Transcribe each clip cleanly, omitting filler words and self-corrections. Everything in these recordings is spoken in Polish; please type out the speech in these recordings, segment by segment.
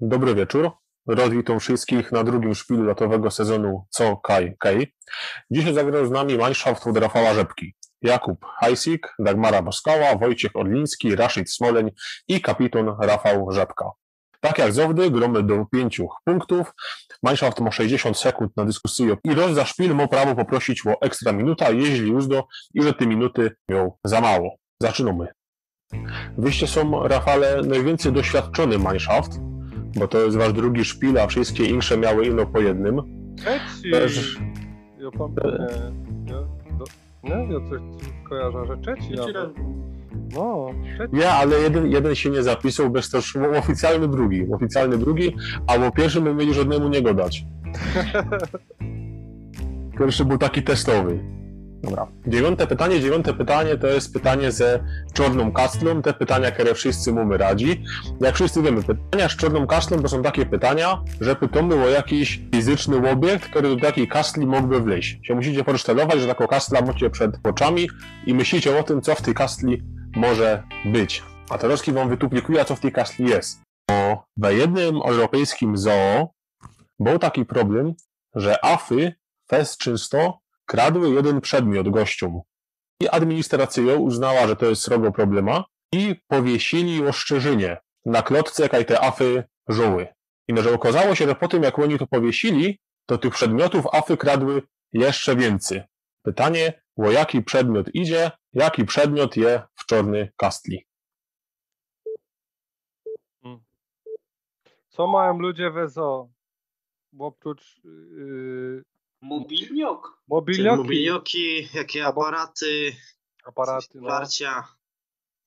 Dobry wieczór. Witam wszystkich na drugim szpilu latowego sezonu Co Kaj Kej. Dzisiaj zagrał z nami Mannschaft od Rafała Rzepki. Jakub Hajsik, Dagmara Boskała, Wojciech Orliński, Rashid Smoleń i kapitan Rafał Rzepka. Tak jak zawsze gromy do 5 punktów. Mannschaft ma 60 sekund na dyskusję i za szpil ma prawo poprosić o ekstra minuta, jeśli uzdo i że te minuty miał za mało. Zaczynamy. Wyście są, Rafale, najwięcej doświadczony Mannschaft, bo to jest wasz drugi szpil, a wszystkie insze miały ino po jednym. Trzeci! Ja coś kojarzę, że trzeci nawet. No, trzeci. Nie, ale jeden się nie zapisał, bez też oficjalny drugi, a o pierwszym my mieli żadnemu nie godać. Pierwszy był taki testowy. Dobra. Dziewiąte pytanie to jest pytanie ze czarną kastlą, te pytania, które wszyscy mamy radzi. Jak wszyscy wiemy, pytania z czarną kastlą to są takie pytania, że pytamy o jakiś fizyczny obiekt, który do takiej kastli mógłby wleźć. Się musicie posztelować, że taką kastla macie przed oczami i myślicie o tym, co w tej kastli może być. A teraz wam wytuplikuje, co w tej kastli jest. Bo w jednym europejskim zoo był taki problem, że afy fest często kradły jeden przedmiot gościom. I administracja uznała, że to jest srogo problema i powiesili ostrzeżenie na klotce, jak te afy żuły. I że okazało się, że po tym, jak oni to powiesili, to tych przedmiotów afy kradły jeszcze więcej. Pytanie, o jaki przedmiot idzie, jaki przedmiot je w czarnej kastli. Co mają ludzie we zoo? Bo oprócz... Mobilniok. Mobilnioki, jakie aparaty wsparcia.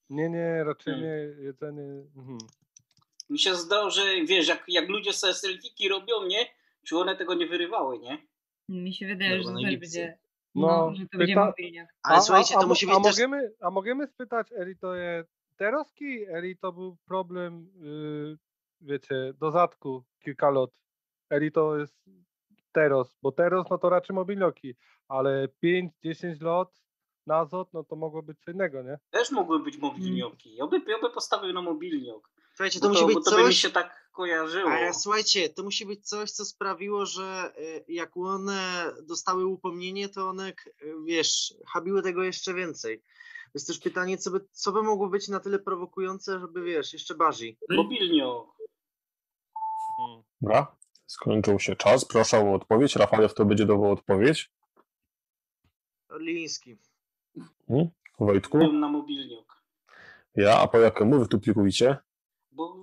No. Nie, raczej nie jedzenie. Mi się zdało, że wiesz, jak ludzie sobie selfiki robią, nie? Czy one tego nie wyrywały, nie? Mi się wydaje, że to też będzie. Że to będzie mobilniak. Ale słuchajcie, to musi być też... Możemy spytać, Eli, to jest teroski? Eli, to był problem, wiecie, do zadku kilka lot. Eli, to jest teros, bo teros no to raczej mobilnioki, ale 5-10 lot na ZOT, no to mogło być co innego, nie? Też mogły być mobilnioki. Ja by postawił na mobilniok. Słuchajcie, to musi być bo to coś... by mi się tak kojarzyło. Ale słuchajcie, to musi być coś, co sprawiło, że jak one dostały upomnienie, to one, wiesz, habiły tego jeszcze więcej. Jest też pytanie, co by mogło być na tyle prowokujące, żeby, wiesz, jeszcze bardziej. Mobilniok. Dobra. Skończył się czas. Proszę o odpowiedź. Rafale, to będzie dawał odpowiedź. Orliński. Wojtku? Byłem na mobilniok. Ja, a po jakemu wy tu plikujecie? Bo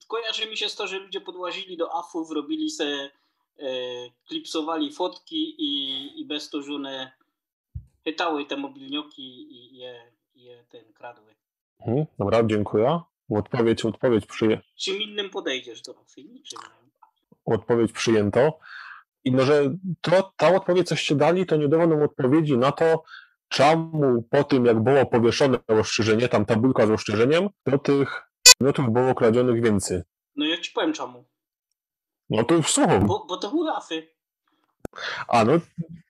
kojarzy mi się z to, że ludzie podłazili do afów, robili se, klipsowali fotki i bez to, że one chytały te mobilnioki i je kradły. Dobra, dziękuję. Odpowiedź Czym innym podejdziesz do afy? Niczym. Odpowiedź przyjęto. I że ta odpowiedź, coście dali, to nie dało nam odpowiedzi na to, czemu po tym, jak było powieszone ostrzeżenie, tam tabulka z ostrzeżeniem, to tych przedmiotów było kradzionych więcej. No ja ci powiem czemu. No to już słucham. Bo to były afy. A no,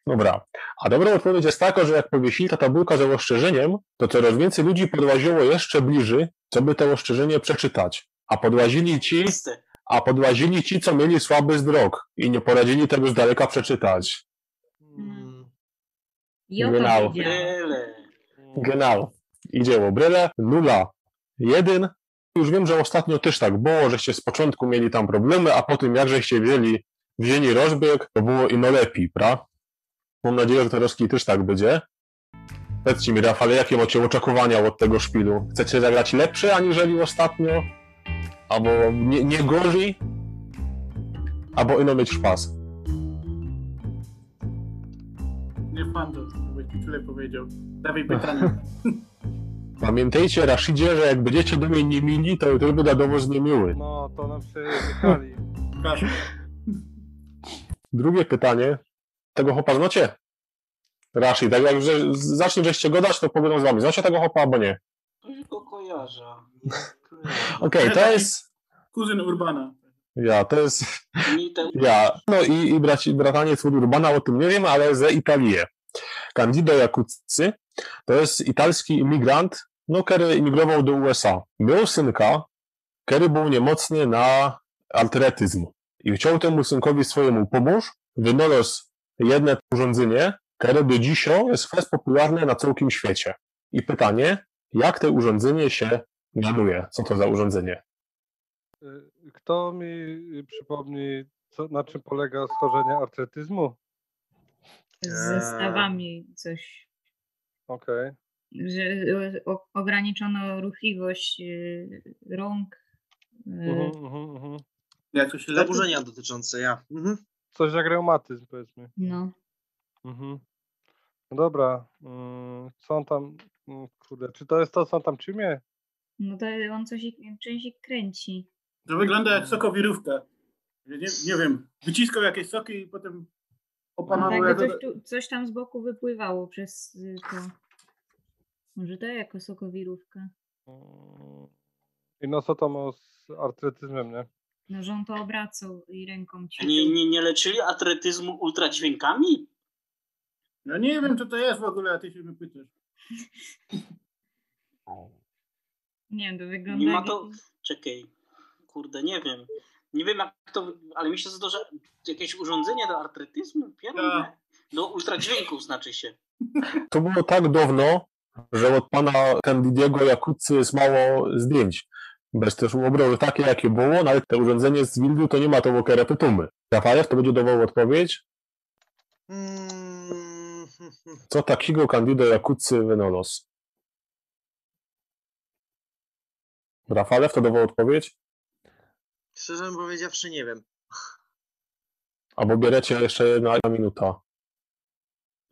dobra. A dobra odpowiedź jest taka, że jak powiesili ta tabulka z ostrzeżeniem, to coraz więcej ludzi podłaziło jeszcze bliżej, co by to ostrzeżenie przeczytać. A podłazili ci, co mieli słaby wzrok i nie poradzili tego z daleka przeczytać. Genau. Idzie o bryle. 0-1. Już wiem, że ostatnio też tak było, żeście z początku mieli tam problemy, a potem jak żeście wzięli rozbieg, to było ino lepiej, prawda? Mam nadzieję, że teraz też tak będzie. Powiedzcie mi, Rafale, jakie macie oczekiwania od tego szpilu? Chcecie zagrać lepsze aniżeli ostatnio? Albo nie gorzej? Albo ino mieć szpas? Nie pan to, byś mi tyle powiedział. Dawaj pytanie. Pamiętajcie, Rashidzie, że jak będziecie do mnie nie mili, to będę do was niemiły. No, to nam się wychali. Drugie pytanie. Tego hopa znacie? Rashid, tak jak już żeście go dać, to pogadam z wami. Znacie tego hopa, albo nie? To kojarzę. Okej, to jest... Kuzyn Urbana. Ja, to jest... Ja. No i brataniec od Urbana, o tym nie wiem, ale ze Italii. Candido Jacuzzi to jest italski imigrant, który emigrował do USA. Miał synka, który był niemocny na atletyzm. I chciał temu synkowi swojemu pomóż, wynalazł jedno urządzenie, które do dzisiaj jest fest popularne na całym świecie. I pytanie, jak to urządzenie się mianuje? Co to za urządzenie? Kto mi przypomni, na czym polega stworzenie atletyzmu? Z zestawami coś. Okej. Że ograniczono ruchliwość rąk. Jak to się leczy? Zaburzenia dotyczące, Coś jak reumatyzm, powiedzmy. No. No dobra. Co on tam... Kurde, czy to jest to, co on tam czymie? No to on czymś kręci. To wygląda jak sokowirówka. Nie wiem, wyciskał jakieś soki i potem opanował... No, tak, coś tam z boku wypływało przez to. Może to jako sokowirówka. I no co to ma z atletyzmem, nie? No, że on to obracał i ręką ćwiczył. Nie leczyli atletyzmu ultradźwiękami? No nie wiem, co to jest w ogóle, a ty się wypytasz. Nie wiem, to wygląda... Nie ma to... Czekaj. Kurde, nie wiem. Nie wiem jak to... Ale myślę, że to, że jakieś urządzenie do atletyzmu? Pierdolę. Do ultradźwięków znaczy się. To było tak dawno, że od pana Candidiego Jakutcy jest mało zdjęć. Bez też obrazy takie, jakie było, nawet to urządzenie z Wildu to nie ma to repetumy. Rafałew, to będzie dawał odpowiedź? Co takiego Candido Jakutcy wynalazł? Rafałew, to dawał odpowiedź? Szczerze powiedziawszy, nie wiem. Albo bierzecie jeszcze jedna minuta.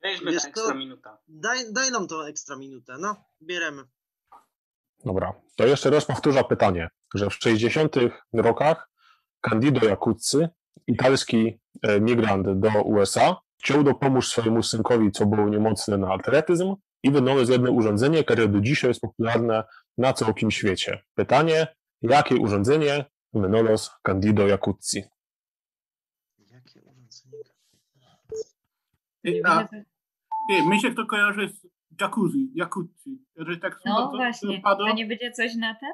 Weźmy ta ekstra minuta. Daj nam tą ekstra minutę, no. Bieremy. Dobra, to jeszcze raz powtórzę pytanie, że w 60. rokach Candido Jakutcy, italski migrant do USA, chciał dopomóc swojemu synkowi, co był niemocny na atletyzm i wynalazł jedno urządzenie, które do dzisiaj jest popularne na całym świecie. Pytanie, jakie urządzenie wynalazł Candido Jakutcy? Jakie urządzenie? Mi się to kojarzy z jacuzzi, Jakutcy. Tak no właśnie, to nie będzie coś na ten?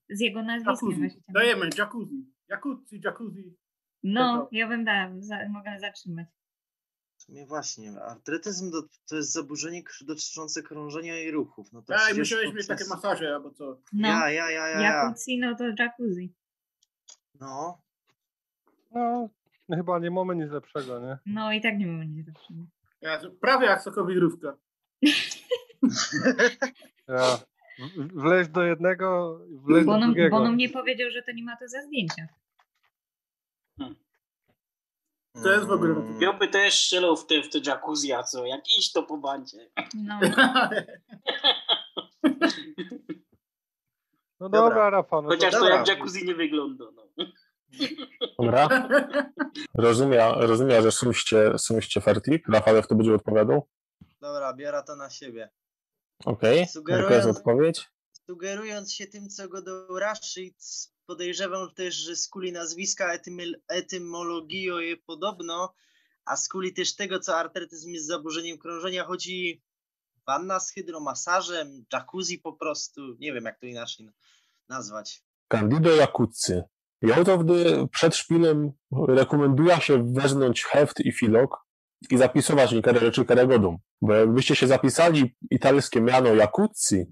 Z jego nazwiskiem właśnie. Dajemy, jacuzzi. Jacuzzi. No, ja bym dała, mogę zatrzymać. Właśnie, atletyzm to jest zaburzenie dotyczące krążenia i ruchów. No to musiałeś mieć takie masaże, albo co? No, ja. Jakutcy, no to jacuzzi. No, chyba nie mamy nic lepszego, nie? No i tak nie mamy nic lepszego. Prawie jak sokowirówka. Wleź do jednego, wleź do drugiego. Bo on mnie powiedział, że to nie ma to za zdjęcia. To jest w ogóle... Bioby też strzelał w te jacuzzi, a co? Jak iść to po bandzie. No. No dobra, Rafał. No chociaż to jak jacuzzi nie wygląda. No. Dobra. Rozumiem, że sumście fertik. Rafałew to będzie odpowiadał? Dobra, biorę to na siebie. Okej, jaka jest odpowiedź? Sugerując się tym, co go do Rashic, podejrzewam też, że z kuli nazwiska etymologio je podobno, a z kuli też tego, co atletyzm jest zaburzeniem krążenia, chodzi wanna z hydromasażem, jacuzzi po prostu, nie wiem jak to inaczej nazwać. Candido Jakutcy. Ja to wtedy przed szpilem rekomenduję się wezmąć heft i filok i zapisywać niektóre rzeczy, które godą. Bo jakbyście się zapisali italskie miano Jakutcy,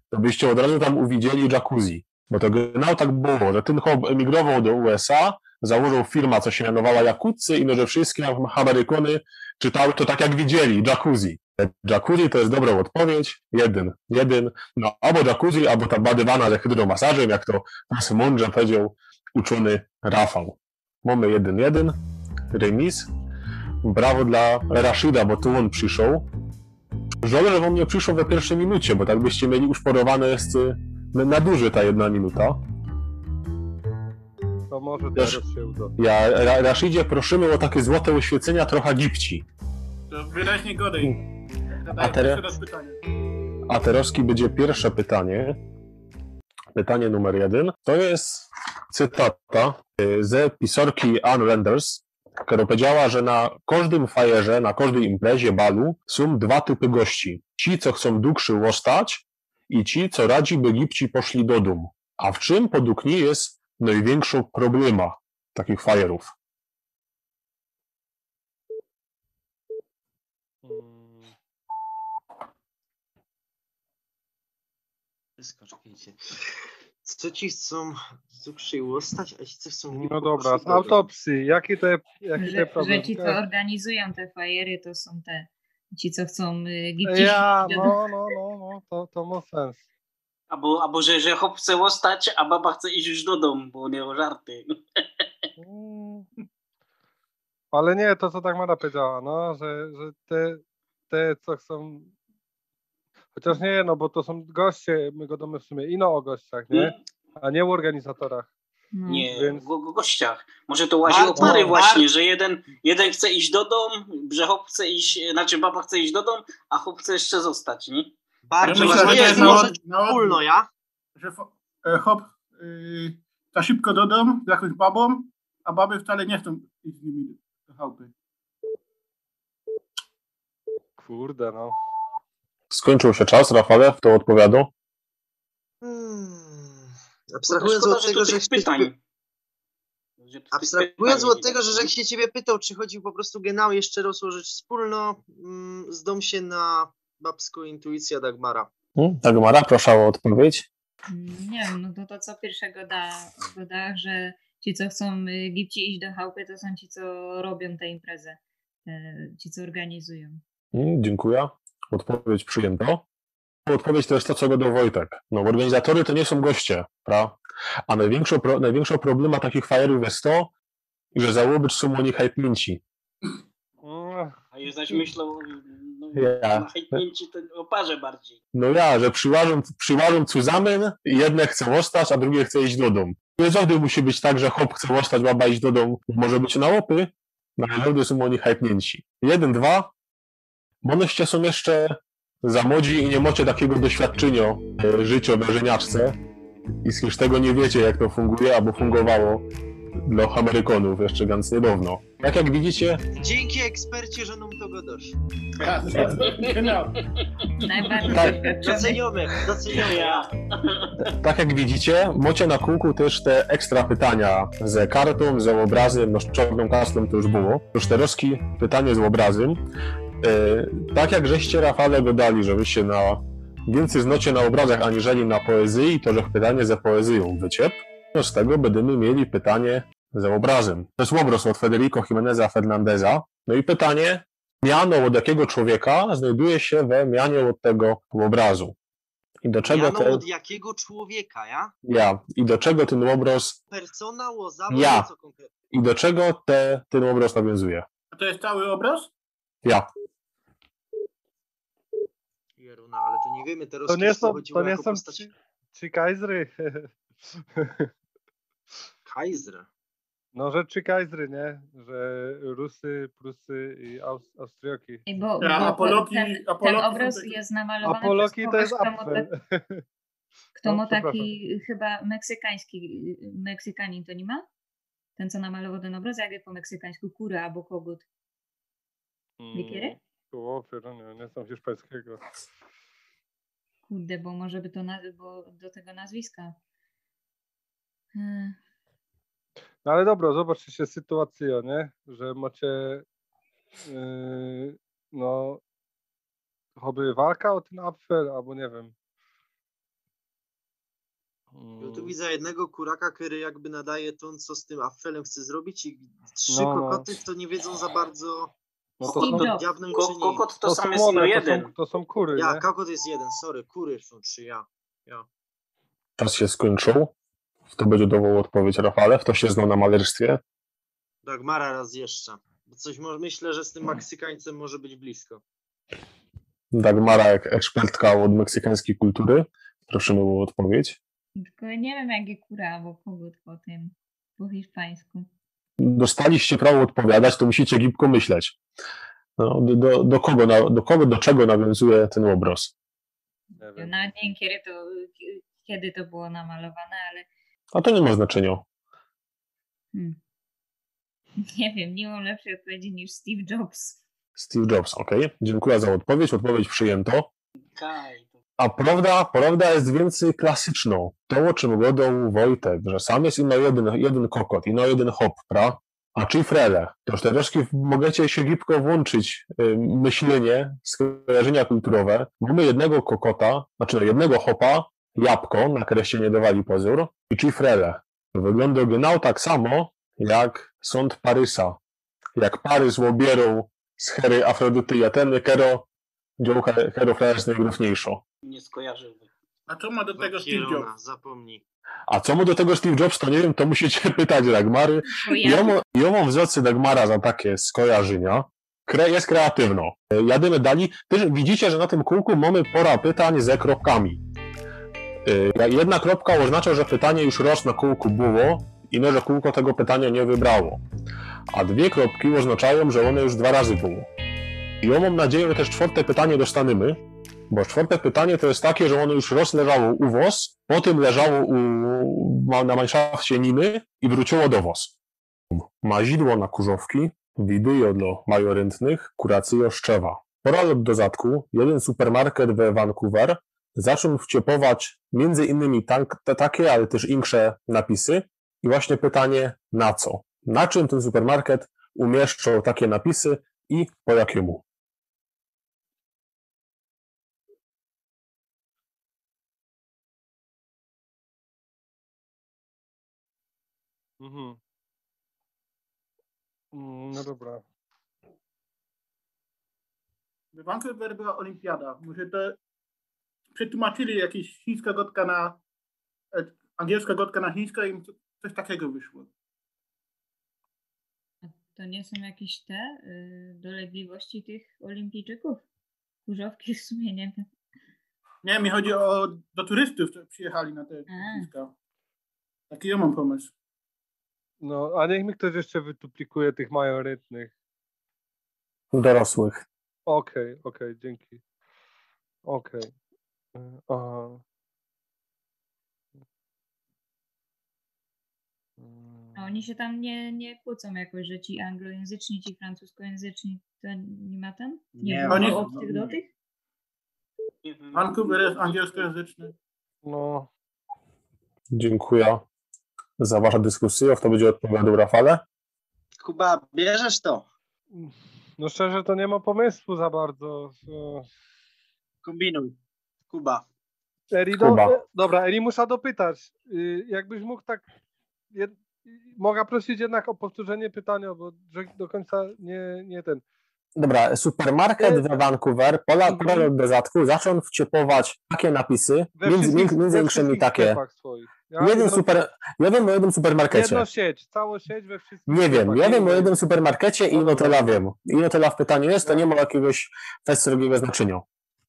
to byście od razu tam uwidzieli jacuzzi. Bo to genau tak było, że ten chłop emigrował do USA, założył firmę, co się mianowała Jakutcy i no, że wszystkie Amerykony czytały to tak jak widzieli, jacuzzi. Jacuzzi to jest dobra odpowiedź, jeden, no albo jacuzzi, albo ta badywana ze hydromasażem, jak to nas mądrze powiedział uczony Rafał. Mamy 1-1, remis. Brawo dla Rashida, bo tu on przyszedł. Żałuję, że on nie przyszedł we pierwszej minucie, bo tak byście mieli uszporowane na duży ta 1 minuta. To może teraz się uda. Rashidzie, prosimy o takie złote oświecenia trochę gipci. To wyraźnie godej. A teraz będzie pierwsze pytanie. Pytanie numer 1. To jest cytata ze pisarki Ann Landers, która powiedziała, że na każdym fajerze, na każdej imprezie, balu są 2 typy gości. Ci, co chcą dłuższy ostać i ci, co radzi, by gipci poszli do domu. A w czym podług niej jest największą problema takich fajerów? Czekajcie. Co ci chcą zukrzyłostać, a ci co chcą... No dobra, z autopsji, jaki to problem? Że ci, co organizują te fajery, to są ci, co chcą gipcić. To ma sens. Albo że chłop chce ostać, a baba chce iść już do domu, bo nie o żarty. Ale nie, to co tak Mara powiedziała, no, że te co chcą... Chociaż nie, no bo to są goście, my gadamy w sumie ino o gościach, nie? A nie o organizatorach. No. Nie, Więc- o gościach. Może to łazi o pary właśnie, że jeden chce iść do domu, że chłop chce iść, znaczy baba chce iść do domu, a chłop chce jeszcze zostać, nie? Bardziej myślę, że to to jest jest może na wspólno, ja? Że chłop za szybko do domu z jakąś babą, a baby wcale nie chcą iść z nimi do chałupy. Kurde, no. Skończył się czas, Rafale, w to odpowiadał. Abstrahując Szkoda, od tego, że tych pytań. Abstrahując od tego, że jak się ciebie pytał, czy chodzi po prostu generalnie jeszcze raz o rzecz wspólną, zdom się na babską intuicję Dagmara. Dagmara, proszę o odpowiedź. Nie wiem, no to co pierwszego da, że ci, co chcą gipci iść do chałupy, to są ci, co robią tę imprezę. Ci, co organizują. Dziękuję. Odpowiedź przyjęta. Odpowiedź to jest to, co gadał Wojtek. No, organizatory to nie są goście, prawda? A największą problema takich fajerów jest to, że za łobycz są oni hajpnięci. A ja zaś myślał, Ja. na hejtnięci to o parze bardziej. No ja, że przyłażą zusammen i jedne chcą ostać, a drugie chce iść do domu. Nie zawsze musi być tak, że chłop chce ostać, baba iść do domu. Może być na łopy, no ale zawsze są oni hajpnięci. 1, 2. Bonoście są jeszcze za młodzi i nie macie takiego doświadczenia życia w żeniaczce i z tego nie wiecie, jak to funguje, albo fungowało dla Amerykanów jeszcze ganz niedawno. Tak jak widzicie, Dzięki ekspercie, że nam to gadasz. Genau. Najbardziej Tak. doświadczony. Doceniamy. Ja. tak jak widzicie, macie na kółku też te ekstra pytania z kartą, z obrazem, no z czarną kartą to już było. Już teraz pytanie z obrazem. Tak jak żeście Rafale dodali, że wyście więcej znacie na obrazach aniżeli na poezji, to że pytanie za poezją wyciep, no z tego będziemy mieli pytanie za obrazem. To jest obraz od Federico Jimeneza Fernandeza. No i pytanie, miano od jakiego człowieka znajduje się we mianie od tego obrazu. I do czego Miano od jakiego człowieka, ja? I do czego ten obraz Persona, łoza, Ja. co konkretnie? i do czego ten obraz nawiązuje? A to jest cały obraz? Ja. Jeruna, ale to nie wiemy teraz, To nie są, chodziło to nie jako są postać trzy kajzry. Kaiser. No, że trzy kajzry, nie? Że Rusy, Prusy i Austriaki. Ej, bo Apoloki- ten Apoloki są obraz takie- jest namalowany Apoloki przez to jest kogoś, kto ma apfel. Kto No, ma przepraszam. taki chyba Meksykanin to nie ma? Ten, co namalował ten obraz, jak po meksykańsku kura albo kogut. Wikiery? Nie znam hiszpańskiego. Kurde, bo może by to bo do tego nazwiska. No ale dobra, zobaczcie się sytuację, nie? Że macie no choby walka o ten apfel, albo nie wiem. Ja tu widzę jednego kuraka, który jakby nadaje to, co z tym affelem chce zrobić i trzy No, no. kokoty, to nie wiedzą za bardzo, No co to Steve są, Jobs. diabną czyni. Kokot to sam są jest no one, jeden. to są kury, Ja, nie? kokot jest jeden, sorry, kury są trzy, ja. Czas się skończył. To będzie dawał odpowiedź Rafale. Kto się znał na malarstwie? Dagmara raz jeszcze. Bo coś myślę, że z tym Meksykańcem może być blisko. Dagmara, jak ekspertka od meksykańskiej kultury. Prosimy o odpowiedź. Tylko nie wiem, jakie kura albo kogut po tym, po hiszpańsku. Dostaliście prawo odpowiadać, to musicie gibko myśleć. No, do czego nawiązuje ten obraz? Nie wiem. Nawet nie wiem, kiedy to było namalowane, ale A to nie ma znaczenia. nie wiem, nie mam lepszej odpowiedzi niż Steve Jobs. Steve Jobs, ok. Dziękuję za odpowiedź. Odpowiedź przyjęto. Kaj. A prawda jest więcej klasyczną. To, o czym gadał Wojtek, że sam jest ino jeden kokot, ino jeden hop, pra? A czy frele, to już troszkę możecie się gibko włączyć myślenie, skojarzenia kulturowe. Mamy jednego kokota, jednego hopa, jabłko, na kresie nie dawali pozór, i czy frele. To wygląda genau tak samo, jak sąd Parysa. Jak Parys łobierą z hery Afrodyty i Ateny, dział hero frele jest najgrówniejszo. Nie skojarzyłbym. A co ma do tego Steve Zielona, Jobs? zapomnij. A co mu do tego Steve Jobs, to nie wiem, to musicie pytać Dagmary. Bo ja Ja mam wzorcy Dagmara za takie skojarzenia. Jest kreatywno. Jadymy dali. Też widzicie, że na tym kółku mamy pora pytań ze kropkami. Jedna kropka oznacza, że pytanie już raz na kółku było i że kółko tego pytania nie wybrało. A dwie kropki oznaczają, że one już 2 razy było. I ja mam nadzieję, że też 4. pytanie dostaniemy, bo 4. pytanie to jest takie, że ono już raz leżało u was, potem leżało na manszafcie Niny i wróciło do was. Mazidło na kurzowki, widuje dla majorentnych, kuracyjo szczewa. Pora od dozatku, jeden supermarket we Vancouver zaczął wciepować między innymi takie, ale też insze napisy. I właśnie pytanie, na co? Na czym ten supermarket umieszczał takie napisy i po jakiemu? Mhm. No dobra. W Vancouver była olimpiada. Może to przetłumaczyli jakieś chińska gotka na angielska gotka na chińska i im coś takiego wyszło. A to nie są jakieś te dolegliwości tych olimpijczyków? Kurzowki w sumie nie wiem. Nie, mi chodzi do turystów, którzy przyjechali na te lotniska. Taki ja mam pomysł. No, a niech mi ktoś jeszcze wytuplikuje tych majorytnych. Dorosłych. Okej, dzięki. Okej. Aha. A oni się tam nie kłócą jakoś, że ci anglojęzyczni, ci francuskojęzyczni, to nie ma tam? Nie było ma. obcych do tych? Nie wiem. Vancouver jest angielskojęzyczny. No, Dziękuję za waszą dyskusję. Kto będzie odpowiadał, Rafale? Kuba, bierzesz to? no szczerze to nie ma pomysłu za bardzo. Kombinuj. Kuba. Eri, Kuba. dobra, Eri, muszę dopytać. Jakbyś mógł tak... Mogę prosić jednak o powtórzenie pytania, bo że do końca nie ten... Dobra, supermarket we Vancouver, pola od dozatku, zaczął wciepować takie napisy, między innymi takie. Swoich. Ja wiem o jednym supermarkecie. Jedno sieć, całą sieć we wszystkich. Nie wiem, ja wiem o jednym supermarkecie i No Inotela wiem. Inotela w pytaniu jest, to nie ma jakiegoś drugiego znaczenia.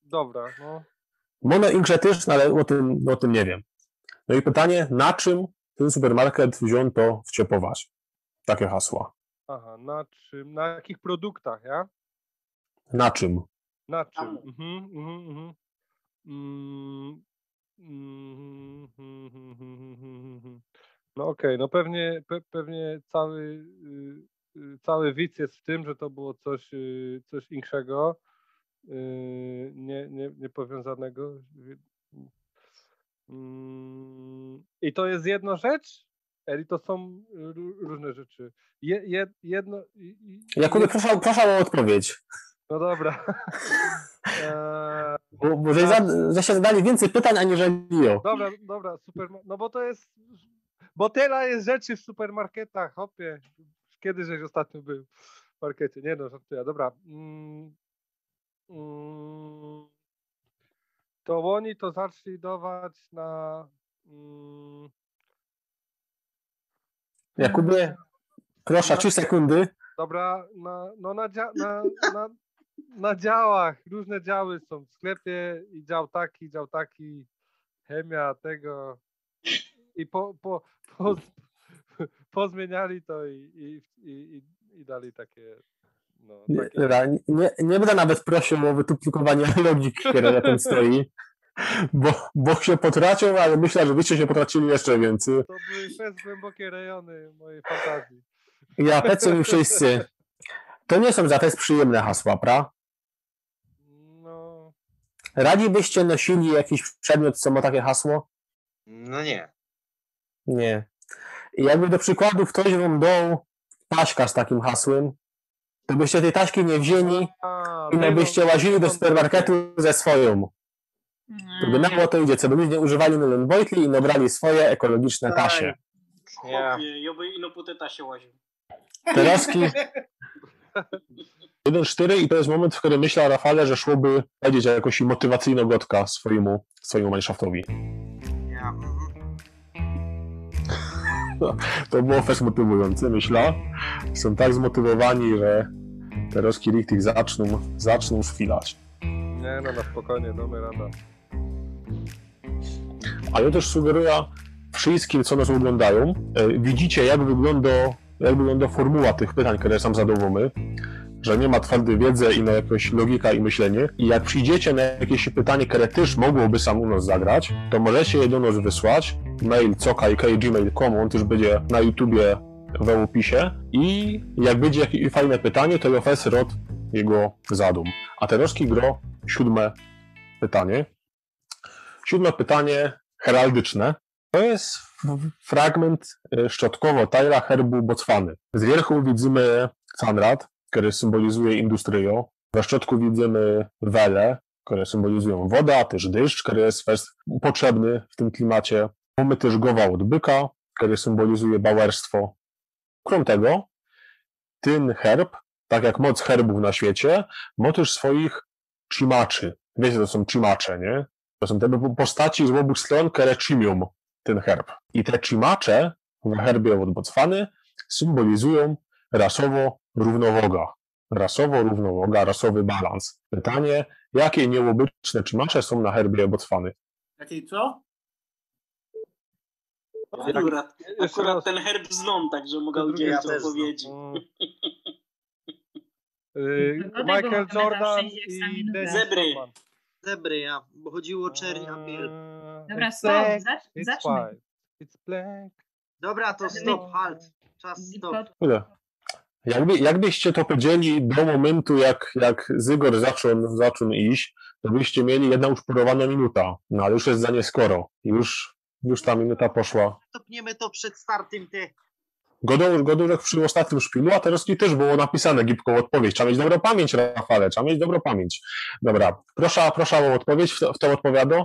Dobra, no. Monoinkretyczne, ale o tym nie wiem. No i pytanie, na czym ten supermarket wziął to wciepować? Takie hasła. Aha, na czym? Na jakich produktach, ja? Na czym? Na czym? No okej, no pewnie cały widz jest w tym, że to było coś inszego, nie powiązanego. I to jest jedna rzecz? Eli, to są różne rzeczy. Jedno... Jakubie, proszę o odpowiedź. No dobra. Bo że się zadali więcej pytań, aniżeli ja. Dobra, super. No bo to jest... Bo tyle jest rzeczy w supermarketach, hopie. Kiedy żeś ostatnio był w markecie? Nie no, żartuję. Dobra. To oni to zaczęli dawać na... Jakubie, proszę, 3 sekundy. Dobra, na działach, różne działy są w sklepie i dział taki, chemia tego i pozmieniali to i dali takie, no, takie... Nie będę nawet prosił o wytuplikowanie logiki, która na tym stoi, bo się potracią, ale myślę, że byście się potracili jeszcze więcej. To były przez głębokie rejony mojej fantazji. Ja, pecą i wszyscy. To nie są za to jest przyjemne hasła, pra? No. Radzi byście nosili jakiś przedmiot, co ma takie hasło? No nie. Nie. I jakby do przykładu ktoś wam dał taśka z takim hasłem, to byście tej taśki nie wzięli i no byście łazili do supermarketu ze swoją. To by na to idzie, co by ludzie używali Nolan Wojtli i nabrali swoje ekologiczne tasie. Ja. Chłopie, ja by ino po te tasie łaził. Teroski 1-4 i to jest moment, w którym myślę, Rafale, że szłoby powiedzieć jakoś motywacyjną gotka swojemu Mannschafttowi. Ja. To było fest motywujące, myślę. Są tak zmotywowani, że Teroski richtig zaczną szwilać. Nie no, na spokojnie, damy radę. A ja też sugeruję wszystkim, co nas oglądają, widzicie, jak wygląda formuła tych pytań, które sam zadawamy, że nie ma twardej wiedzy i na jakaś logika i myślenie. I jak przyjdziecie na jakieś pytanie, które też mogłoby sam u nas zagrać, to możecie je do nas wysłać. Mail cokaj@gmail.com, on też będzie na YouTubie w opisie. I jak będzie jakieś fajne pytanie, to profesor od jego zadum. A Teroski gro 7 pytanie. 7 pytanie heraldyczne. To jest fragment szczotkowo-tajla herbu Botswany. Z wierchu widzimy Canrad, który symbolizuje industrię. We szczotku widzimy wele, które symbolizują wodę, a też deszcz, który jest potrzebny w tym klimacie. Mamy też gowa od byka, który symbolizuje bauerstwo. Krom tego, ten herb, tak jak moc herbów na świecie, ma też swoich trzymaczy. Wiecie, to są trzymacze, nie? To są te postaci z obu stron, które trzymią ten herb. I te trzymacze w herbie od Botswany symbolizują rasowo równowaga, rasowy balans. Pytanie, jakie nieobyczne trzymacze są na herbie Botswany? Jakiej co? Akurat ten herb znam, także mogę udzielić odpowiedzi. Michael Jordan i Dennis Zebry. Rodman. Zebry, ja, bo chodziło o czerń, a biel. Dobra, It's stop, black, it's zacznij. white, it's black. Dobra, to stop, halt. Czas, stop. Tyle. Jakbyście to powiedzieli do momentu, jak Zygor zaczął iść, to byście mieli jedna uszporowana minuta, no ale już jest za nieskoro. Już ta minuta poszła. Stopniemy to przed startem, ty. Godurek przy ostatnim szpilu, a Teroski też było napisane gibką odpowiedź. Trzeba mieć dobrą pamięć, Rafale, trzeba mieć dobrą pamięć. Dobra, proszę o odpowiedź, w to odpowiada?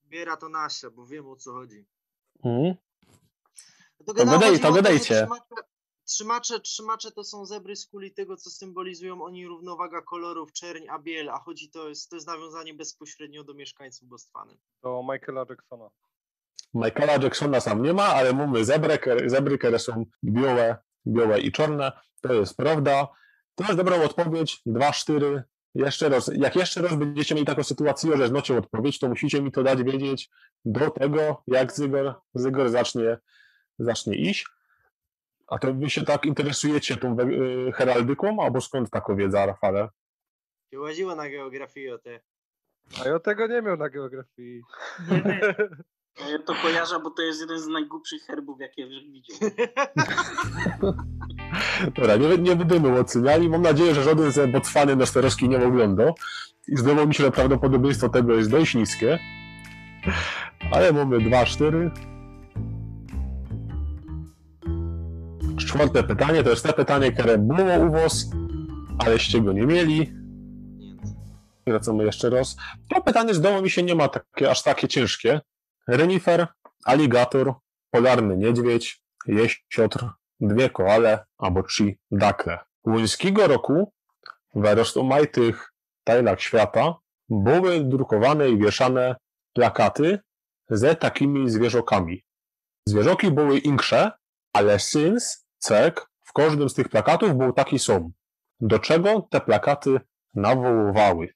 Biera to nasze, bo wiem, o co chodzi. To gadajcie. Trzymacze to są zebry z kuli tego, co symbolizują oni równowaga kolorów, czerń, a biel, a chodzi to jest nawiązanie bezpośrednio do mieszkańców Botswany. Do Michaela Jacksona. Michaela Jacksona sam nie ma, ale mamy zebry, które są białe i czarne. To jest prawda. To jest dobra odpowiedź. 2-4. Jak jeszcze raz będziecie mieli taką sytuację, że znacie odpowiedź, to musicie mi to dać wiedzieć do tego, jak Zygor zacznie iść. A to wy się tak interesujecie tą heraldyką, albo skąd taka wiedza, Rafale? Się łaziło na geografię o te. A ja tego nie miał na geografii. Ja to kojarzę, bo to jest jeden z najgłupszych herbów, jakie widział. Dobra, nie będziemy oceniali. Mam nadzieję, że żaden z Botswany na Teroski nie oglądał. I zdawało mi się, że prawdopodobieństwo tego jest dość niskie. Ale mamy 2-4. 4. pytanie, to jest te pytanie, które było u was, aleście go nie mieli. Wracamy jeszcze raz. To pytanie zdało mi się nie ma aż takie ciężkie. Renifer, aligator, polarny niedźwiedź, jesiotr, 2 koale albo 3 dakle. Łońskiego roku w rozmaitych tajlach świata były drukowane i wieszane plakaty ze takimi zwierzokami. Zwierzoki były insze, ale sens, cech w każdym z tych plakatów był taki sam. Do czego te plakaty nawoływały?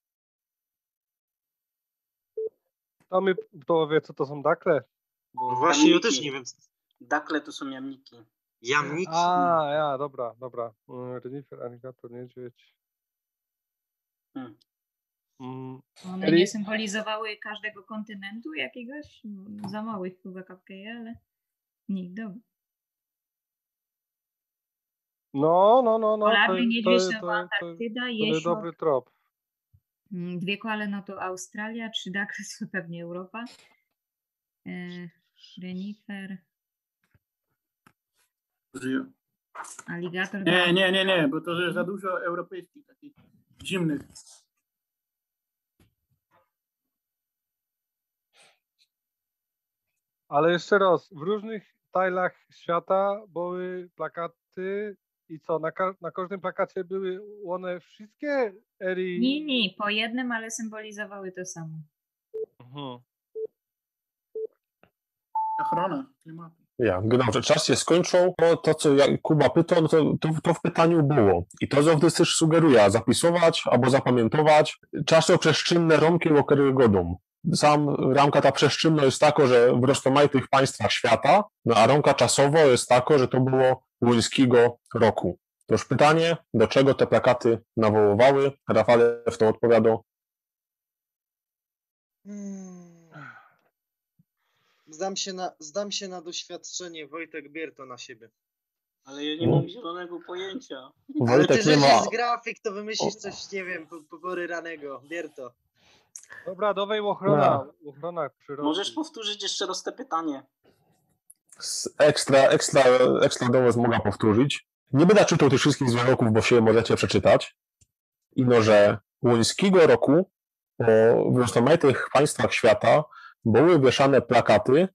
To mi powie, co to są dakle? No właśnie, ja też nie wiem. Dakle to są jamniki. Jamniki? Dobra. Renifer, aligator, niedźwiedź. One nie symbolizowały każdego kontynentu jakiegoś? Za małych chyba kapkeje, ale nie, dobra. No. Polarny niedźwiedź to Antarktyda, to jest dobry trop. 2 koale, no to Australia, 3 daki to pewnie Europa. Renifer, Żyją. aligator. Nie, bo to jest za dużo europejskich, takich zimnych. Ale jeszcze raz, w różnych tajlach świata były plakaty i co, na każdym plakacie były one wszystkie ery? Nie, po jednym, ale symbolizowały to samo. Mhm. Ochrona klimatu. Ja, dobrze, czas się skończył. To co Kuba pytał, no to w pytaniu było. I to zawdy też sugeruje zapisować albo zapamiętować czasoprzestrzenne ramki godą. Ramka ta przestrzenna jest taka, że w rozmaitych państwach świata, no a ramka czasowo jest taka, że to było łońskiego roku. To już pytanie, do czego te plakaty nawoływały? Rafale w to odpowiadał. Zdam się na doświadczenie. Wojtek, bier to na siebie. Ale ja nie mam zielonego pojęcia. Ale ty, Wojtek że nie ma. jest grafik, to wymyślisz coś, nie wiem, pory ranego. Bier to. Dobra, dawaj ochrona przyrody. Możesz powtórzyć jeszcze raz te pytanie. Ekstra dowód mogę powtórzyć. Nie będę czytał tych wszystkich zwroków, bo się możecie przeczytać. Ino, że łońskiego roku w rozmaitych państwach świata były wieszane plakaty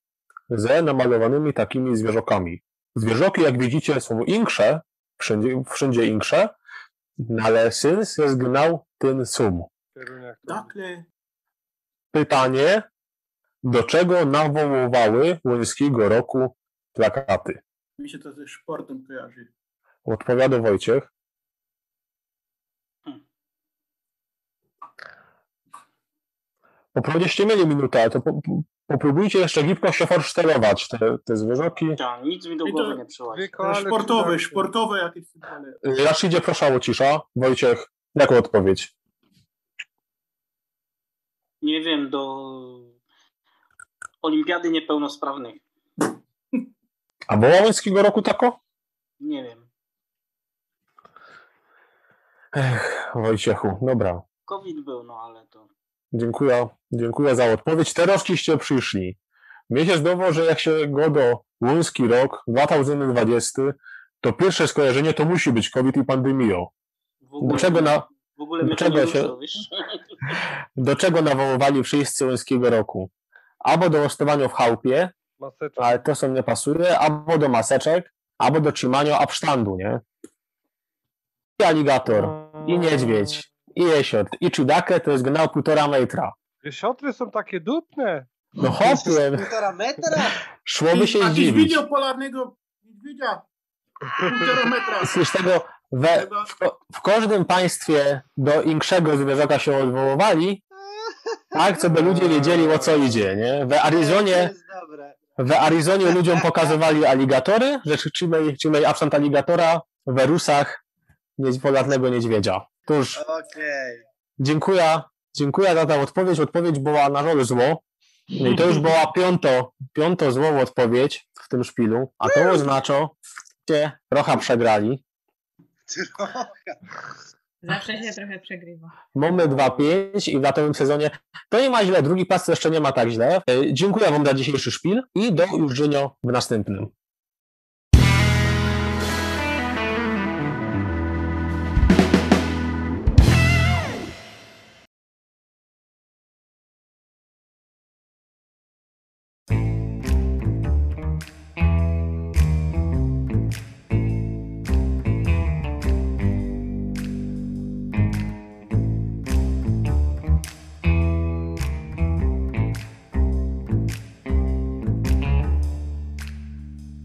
ze namalowanymi takimi zwierzokami. Zwierzoki, jak widzicie, są insze, wszędzie insze, ale sens jest gnał ten sum. Dakle. Pytanie, do czego nawoływały łońskiego roku plakaty? Mi się to ze sportem kojarzy. Odpowiada Wojciech. Poprawdźcie mieli minutę, ale to popróbujcie jeszcze gipko się forsztelować, te zwierzoki. Tak, nic mi do głowy nie przychodzi. Sportowe jakieś symbole. Raszydzie, proszę o cisza. Wojciech, jaką odpowiedź? Nie wiem, do Olimpiady Niepełnosprawnych. A było łońskiego roku tako? Nie wiem. Wojciechu, dobra. COVID był, no ale to... Dziękuję za odpowiedź. Teraz ciście przyszli. Mnie się zdawało, że jak się go do łoński rok 2020, to pierwsze skojarzenie to musi być COVID i pandemia. Do czego nawoływali wszyscy łońskiego roku? Albo do ostawania w chałupie, ale to są nie pasuje, albo do maseczek, albo do trzymania absztandu, nie? I aligator, i niedźwiedź, i jesiot, i czudakę to jest gnał 1,5 metra. Jesiotry są takie dupne. No hopie. 1,5 metra? Szłoby się zdziwić. Jakiś widział polarnego niedźwiedzia 1,5 metra. Z tego w każdym państwie do inkszego zwierzaka się odwoływali, tak, co by ludzie wiedzieli, o co idzie, nie? W Arizonie ludziom pokazywali aligatory, że trzymaj absent aligatora, w Rusach polarnego niedźwiedzia. To już dziękuję za tę odpowiedź. Odpowiedź była na żole zło. No i to już była piąto złą odpowiedź w tym szpilu, a to oznacza, że trochę przegrali. Zawsze się trochę przegrywa. Mamy 2-5 i w latowym sezonie to nie ma źle, drugi pas jeszcze nie ma tak źle. Dziękuję wam za dzisiejszy szpil i do usłyszenia w następnym.